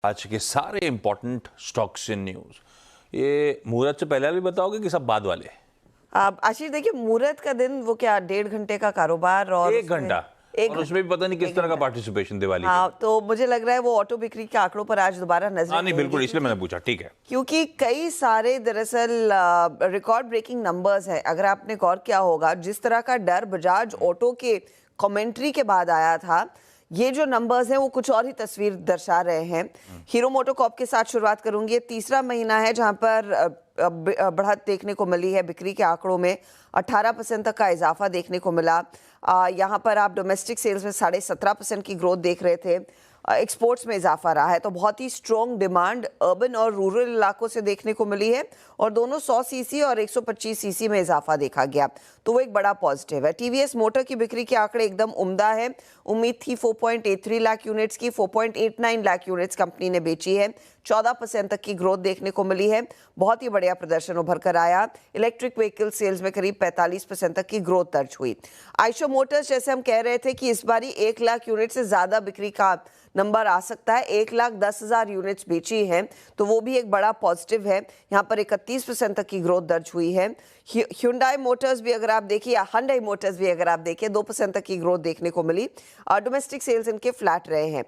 आज के सारे इंपॉर्टेंट स्टॉक्स इन न्यूज। ये मुहूर्त से पहले भी बताओगे कि सब बाद वाले? आशीष देखिए, मुहूर्त का दिन वो क्या 1.5 घंटे का कारोबार और एक घंटा, और उसमें भी पता नहीं किस तरह का पार्टिसिपेशन दिवाली का। हाँ, तो मुझे लग रहा है वो ऑटो बिक्री के आंकड़ों पर आज दोबारा नजर नहीं बिल्कुल, इसलिए मैंने पूछा। ठीक है, क्योंकि कई सारे दरअसल रिकॉर्ड ब्रेकिंग नंबर्स हैं। अगर आपने गौर किया होगा, जिस तरह का डर बजाज ऑटो के कमेंट्री के बाद आया था, ये जो नंबर्स हैं वो कुछ और ही तस्वीर दर्शा रहे हैं। हीरो मोटोकॉर्प के साथ शुरुआत करूंगी। ये तीसरा महीना है जहां पर बढ़त देखने को मिली है। बिक्री के आंकड़ों में 18% तक का इजाफा देखने को मिला। यहाँ पर आप डोमेस्टिक सेल्स में 17.5% की ग्रोथ देख रहे थे। एक्सपोर्ट्स में इजाफा रहा है, तो बहुत ही स्ट्रॉन्ग डिमांड अर्बन और रूरल इलाकों से देखने को मिली है, और दोनों 100 सीसी और 125 सीसी में इजाफा देखा गया, तो वो एक बड़ा पॉजिटिव है। टीवीएस मोटर की बिक्री के आंकड़े एकदम उम्दा है। उम्मीद थी 4.83 लाख यूनिट्स की, 4.89 लाख यूनिट्स कंपनी ने बेची है। 14% तक की ग्रोथ देखने को मिली है। बहुत ही बढ़िया प्रदर्शन उभर कर आया। इलेक्ट्रिक व्हीकल सेल्स में करीब 45% तक की ग्रोथ दर्ज हुई। आइशो मोटर्स, जैसे हम कह रहे थे कि इस बारी 1 लाख यूनिट से ज्यादा बिक्री का नंबर आ सकता है, 1,10,000 यूनिट्स बेची हैं, तो वो भी एक बड़ा पॉजिटिव है। यहाँ पर 31% तक की ग्रोथ दर्ज हुई है। Hyundai मोटर्स भी अगर आप देखिए, या Hyundai मोटर्स भी अगर आप देखिए, 2% तक की ग्रोथ देखने को मिली। डोमेस्टिक सेल्स इनके फ्लैट रहे हैं।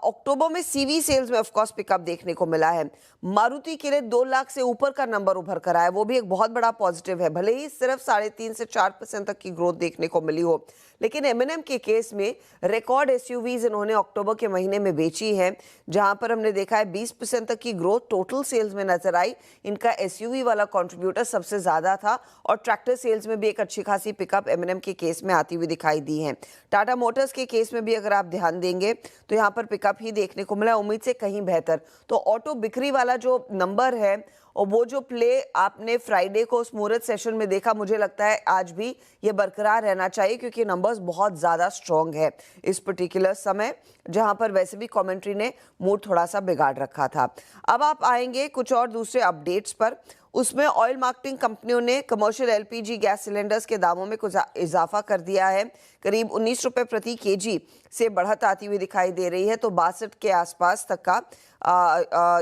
अक्टूबर में सीवी सेल्स में ऑफकोर्स पिकअप देखने को मिला है। मारुति के लिए 2 लाख से ऊपर का नंबर उभर कर आया, वो भी एक बहुत बड़ा पॉजिटिव है। भले ही सिर्फ 3.5 से 4% तक की ग्रोथ देखने को मिली हो, लेकिन M&M के केस में रिकॉर्ड एसयूवीज इन्होंने अक्टूबर के महीने में बेची है, जहां पर हमने देखा है 20% तक की ग्रोथ टोटल सेल्स में नजर आई। इनका एसयूवी वाला कंट्रीब्यूटर सबसे ज्यादा था, और ट्रैक्टर सेल्स में भी एक अच्छी खासी पिकअप M&M के केस में आती हुई दिखाई दी है। टाटा मोटर्स के केस में भी अगर आप ध्यान देंगे तो यहाँ पर पिकअप ही देखने को मिला, उम्मीद से कहीं बेहतर। तो ऑटो बिक्री वाला जो नंबर है और वो जो प्ले आपने फ्राइडे को उस मुहूर्त सेशन में देखा, मुझे लगता है आज भी ये बरकरार रहना चाहिए, क्योंकि नंबर्स बहुत ज्यादा स्ट्रॉन्ग है इस पर्टिकुलर समय, जहां पर वैसे भी कमेंट्री ने मूड थोड़ा सा बिगाड़ रखा था। अब आप आएंगे कुछ और दूसरे अपडेट्स पर। उसमें ऑयल मार्केटिंग कंपनियों ने कमर्शियल एलपीजी गैस सिलेंडर्स के दामों में कुछ इजाफा कर दिया है। करीब 19 रुपए प्रति केजी से बढ़त आती हुई दिखाई दे रही है, तो 62 के आसपास तक का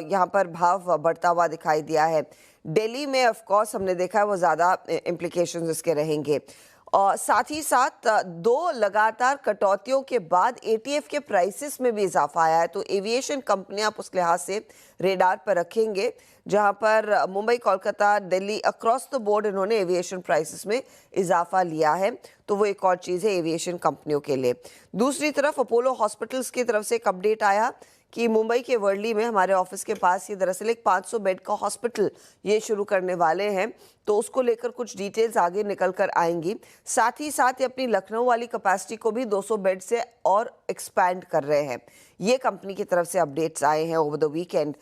यहाँ पर भाव बढ़ता हुआ दिखाई दिया है। दिल्ली में ऑफ कोर्स हमने देखा है वो ज़्यादा इम्प्लीकेशंस इसके रहेंगे। और साथ ही साथ 2 लगातार कटौतियों के बाद एटीएफ के प्राइसेस में भी इजाफा आया है, तो एविएशन कंपनियां आप उस लिहाज से रेडार पर रखेंगे, जहां पर Mumbai, Kolkata, Delhi across the board इन्होंने एविएशन प्राइसेस में इजाफा लिया है, तो वो एक और चीज़ है एविएशन कंपनियों के लिए। दूसरी तरफ अपोलो हॉस्पिटल्स की तरफ से एक अपडेट आया कि मुंबई के वर्ली में हमारे ऑफिस के पास ये दरअसल एक 500 बेड का हॉस्पिटल ये शुरू करने वाले हैं, तो उसको लेकर कुछ डिटेल्स आगे निकल कर आएंगी। साथ ही साथ ये अपनी लखनऊ वाली कैपेसिटी को भी 200 बेड से और एक्सपैंड कर रहे हैं। ये कंपनी की तरफ से अपडेट्स आए हैं over the weekend.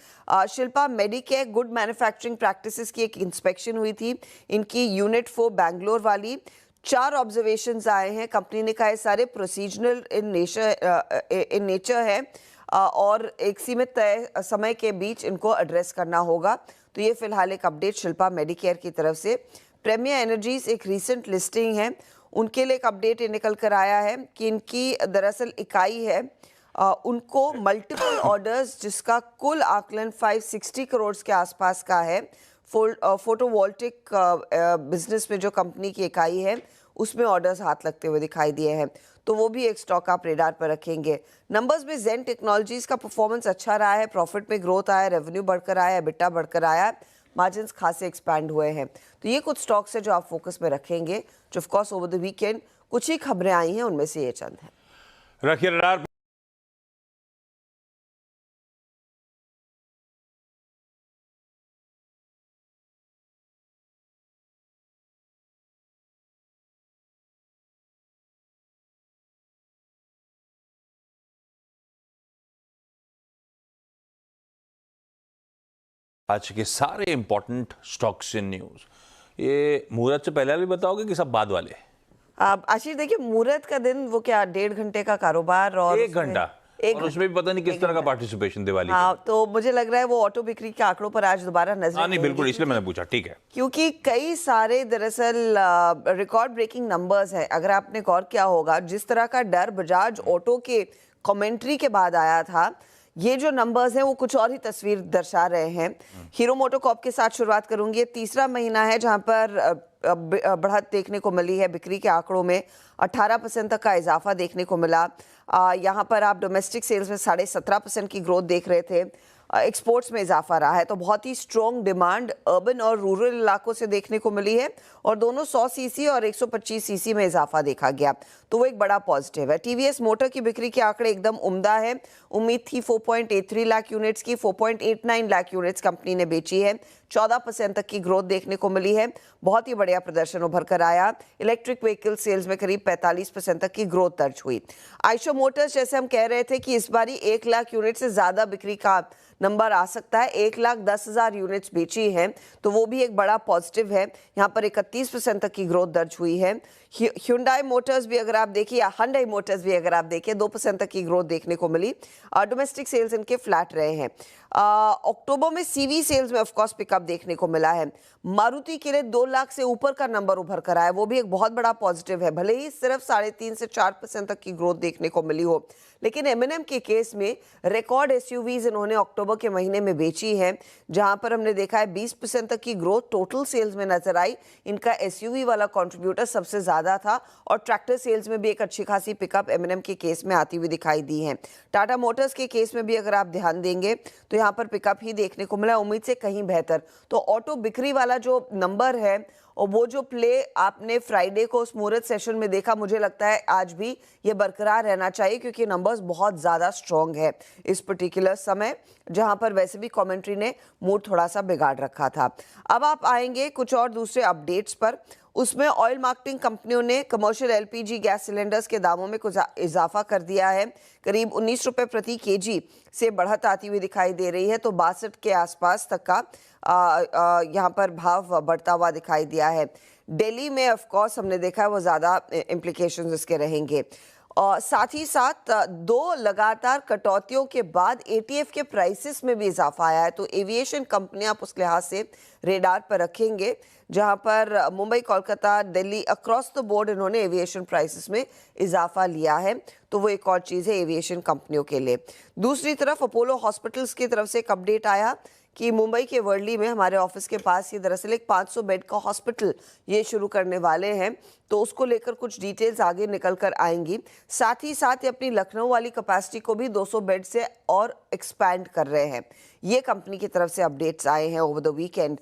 Shilpa Medicare good manufacturing practices की एक इंस्पेक्शन हुई थी, इनकी यूनिट 4 बैंगलोर वाली। 4 ऑब्जर्वेशंस आए हैं। कंपनी ने कहा है सारे प्रोसीजरल इन नेचर है, और एक सीमित तय समय के बीच इनको एड्रेस करना होगा। तो ये फिलहाल एक अपडेट शिल्पा मेडिकेयर की तरफ से। प्रीमियर एनर्जीज एक रीसेंट लिस्टिंग है, उनके लिए एक अपडेट निकल कर आया है कि इनकी दरअसल इकाई है, उनको मल्टीपल ऑर्डर्स जिसका कुल आकलन 560 करोड़ के आसपास का है, फोटोवोल्टिक बिजनेस में जो कंपनी की इकाई है उसमें ऑर्डर्स हाथ लगते हुए दिखाई दिए हैं, तो वो भी एक स्टॉक आप रेडार पर रखेंगे। नंबर्स में जेन टेक्नोलॉजीज का परफॉर्मेंस अच्छा रहा है, प्रॉफिट में ग्रोथ आया, रेवेन्यू बढ़कर आया, एबिटा बढ़कर आया, मार्जिन्स खासे एक्सपैंड हुए हैं। तो ये कुछ स्टॉक्स है जो आप फोकस में रखेंगे, जो of course over the weekend कुछ ही खबरें आई हैं, उनमें से ये चंद हैं। रखिए रडार। आज के सारे इंपॉर्टेंट स्टॉक्स इन न्यूज। ये मुहूर्त से पहले भी बताओगे कि सब बाद वाले? आशीष देखिए, मुहूर्त का दिन वो क्या 1.5 घंटे का कारोबार और 1 घंटा, और उसमें भी पता नहीं किस तरह का पार्टिसिपेशन दिवाली का। हाँ, तो मुझे लग रहा है वो ऑटो बिक्री के आंकड़ों पर आज दोबारा नजर नहीं बिल्कुल, इसलिए मैंने पूछा। ठीक है, क्योंकि कई सारे दरअसल रिकॉर्ड ब्रेकिंग नंबर्स हैं। अगर आपने गौर किया होगा, जिस तरह का डर बजाज ऑटो के कमेंट्री के बाद आया था, ये जो नंबर्स हैं वो कुछ और ही तस्वीर दर्शा रहे हैं। हीरो मोटोकॉर्प के साथ शुरुआत करूंगी। ये तीसरा महीना है जहां पर बढ़त देखने को मिली है। बिक्री के आंकड़ों में 18% तक का इजाफा देखने को मिला। यहाँ पर आप डोमेस्टिक सेल्स में 17.5% की ग्रोथ देख रहे थे। एक्सपोर्ट्स में इजाफा रहा है, तो बहुत ही स्ट्रॉन्ग डिमांड अर्बन और रूरल इलाकों से देखने को मिली है और दोनों 100 सीसी और 125 सीसी में इजाफा देखा गया, तो वो एक बड़ा पॉजिटिव है। टीवीएस मोटर की बिक्री के आंकड़े एकदम उम्दा है। उम्मीद थी 4.83 लाख यूनिट्स की, 4.89 लाख यूनिट्स कंपनी ने बेची है। 14% तक की ग्रोथ देखने को मिली है। बहुत ही बढ़िया प्रदर्शन उभर कर आया। इलेक्ट्रिक व्हीकल सेल्स में करीब 45% तक की ग्रोथ दर्ज हुई। आइशो मोटर्स, जैसे हम कह रहे थे कि इस बारी 1 लाख यूनिट से ज्यादा बिक्री का नंबर आ सकता है, 1,10,000 यूनिट्स बेची हैं, तो वो भी एक बड़ा पॉजिटिव है। यहाँ पर 31% तक की ग्रोथ दर्ज हुई है। Hyundai मोटर्स भी अगर आप देखिए, या Hyundai मोटर्स भी अगर आप देखिए, 2% तक की ग्रोथ देखने को मिली। डोमेस्टिक सेल्स इनके फ्लैट रहे हैं। अक्टूबर में सीवी सेल्स में ऑफकोर्स पिकअप देखने को मिला है। मारुति के लिए 2 लाख से ऊपर का नंबर उभर कर आया, वो भी एक बहुत बड़ा पॉजिटिव है। भले ही सिर्फ 3.5 से 4% तक की ग्रोथ देखने को मिली हो, लेकिन M&M के केस में रिकॉर्ड एसयूवीज इन्होंने अक्टूबर के महीने में बेची है, जहां पर हमने देखा है 20% तक की ग्रोथ टोटल सेल्स में नजर आई। इनका एसयूवी वाला कंट्रीब्यूटर सबसे ज्यादा था और ट्रैक्टर सेल्स में भी एक अच्छी खासी पिकअप M&M के केस में आती हुई दिखाई दी है। टाटा मोटर्स के केस में भी अगर आप ध्यान देंगे तो यहाँ पर पिकअप ही देखने को मिला, उम्मीद से कहीं बेहतर। तो ऑटो बिक्री वाला जो नंबर है और वो जो प्ले आपने फ्राइडे को उस मुहूर्त सेशन में देखा, मुझे लगता है आज भी ये बरकरार रहना चाहिए, क्योंकि नंबर्स बहुत ज़्यादा स्ट्रॉन्ग है इस पर्टिकुलर समय, जहां पर वैसे भी कमेंट्री ने मूड थोड़ा सा बिगाड़ रखा था। अब आप आएंगे कुछ और दूसरे अपडेट्स पर। उसमें ऑयल मार्केटिंग कंपनियों ने कमर्शियल एलपीजी गैस सिलेंडर्स के दामों में कुछ इजाफा कर दिया है। करीब 19 रुपए प्रति केजी से बढ़त आती हुई दिखाई दे रही है, तो 62 के आसपास तक का यहाँ पर भाव बढ़ता हुआ दिखाई दिया है। दिल्ली में ऑफ कोर्स हमने देखा है वो ज़्यादा इम्प्लीकेशंस इसके रहेंगे। और साथ ही साथ 2 लगातार कटौतियों के बाद एटीएफ के प्राइसेस में भी इजाफा आया है, तो एविएशन कंपनियां आप उस लिहाज से रेडार पर रखेंगे, जहां पर Mumbai, Kolkata, Delhi across the board इन्होंने एविएशन प्राइसेस में इजाफा लिया है, तो वो एक और चीज़ है एविएशन कंपनियों के लिए। दूसरी तरफ अपोलो हॉस्पिटल्स की तरफ से एक अपडेट आया कि मुंबई के वर्ली में हमारे ऑफिस के पास ये दरअसल एक 500 बेड का हॉस्पिटल ये शुरू करने वाले हैं, तो उसको लेकर कुछ डिटेल्स आगे निकल कर आएंगी। साथ ही साथ ये अपनी लखनऊ वाली कैपेसिटी को भी 200 बेड से और एक्सपैंड कर रहे हैं। ये कंपनी की तरफ से अपडेट्स आए हैं over the weekend.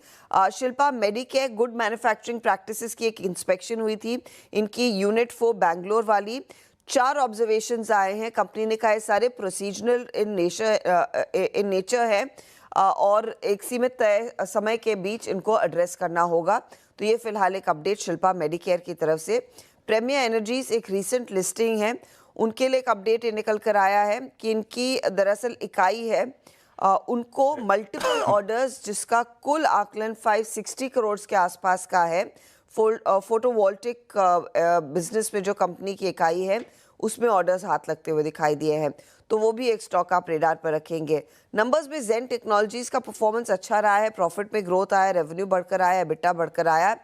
Shilpa Medicare good manufacturing practices की एक इंस्पेक्शन हुई थी, इनकी यूनिट 4 बैंगलोर वाली। 4 ऑब्जर्वेशंस आए हैं। कंपनी ने कहा है सारे प्रोसीजरल इन नेचर है और एक सीमित तय समय के बीच इनको एड्रेस करना होगा, तो ये फिलहाल एक अपडेट शिल्पा मेडिकेयर की तरफ से। प्रीमियर एनर्जीज एक रीसेंट लिस्टिंग है, उनके लिए एक अपडेट ये निकल कर आया है कि इनकी दरअसल इकाई है, उनको मल्टीपल ऑर्डर्स जिसका कुल आकलन 560 करोड़ के आसपास का है। फोटोवोल्टिक बिजनेस में जो कंपनी की इकाई है उसमें ऑर्डर्स हाथ लगते हुए दिखाई दिए हैं, तो वो भी एक स्टॉक आप रेडार पर रखेंगे। नंबर्स में जेन टेक्नोलॉजीज का परफॉर्मेंस अच्छा रहा है, प्रॉफिट में ग्रोथ आया, रेवेन्यू बढ़कर आया, एबिटा बढ़कर आया।